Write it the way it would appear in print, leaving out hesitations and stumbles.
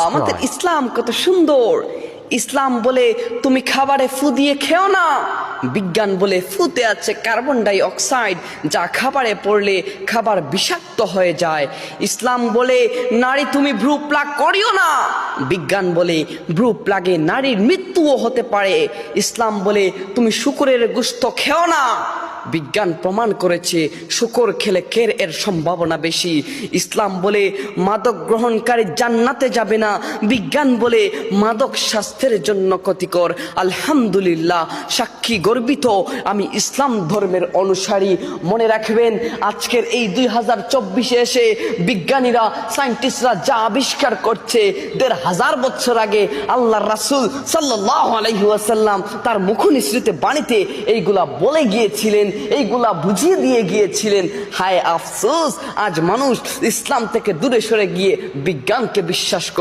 আমাদের ইসলাম কত সুন্দর। ইসলাম বলে তুমি খাবারে ফু দিয়ে খেও না। বিজ্ঞান বলে ফুতে আছে কার্বন ডাই অক্সাইড, যা খাবারে পড়লে খাবার বিষাক্ত হয়ে যায়। ইসলাম বলে নারী তুমি ভ্রু প্লাগ করিও না। বিজ্ঞান বলে ভ্রু প্লাগে নারীর মৃত্যুও হতে পারে। ইসলাম বলে তুমি শূকরের গোশত খেও না। বিজ্ঞান প্রমাণ করেছে শূকর খেলে এর সম্ভাবনা বেশি। ইসলাম বলে মাদক গ্রহণকারী জান্নাতে যাবে না। বিজ্ঞান বলে মাদক স্বাস্থ্যের জন্য ক্ষতিকর। আলহামদুলিল্লাহ, সাক্ষী গর্বিত আমি ইসলাম ধর্মের অনুসারী। মনে রাখবেন, আজকের এই 2024-এ এসে বিজ্ঞানীরা, সায়েন্টিস্টরা যা আবিষ্কার করছে, 1500 বছর আগে আল্লাহর রাসূল সাল্লাল্লাহু আলাইহি ওয়াসাল্লাম তার মুখনিসৃত বাণীতে এইগুলা বলে গিয়েছিলেন, এইগুলা বুঝিয়ে দিয়ে গিয়েছিলেন। হায় আফসোস, আজ মানুষ ইসলাম থেকে দূরে সরে গিয়ে বিজ্ঞানকে বিশ্বাস করে।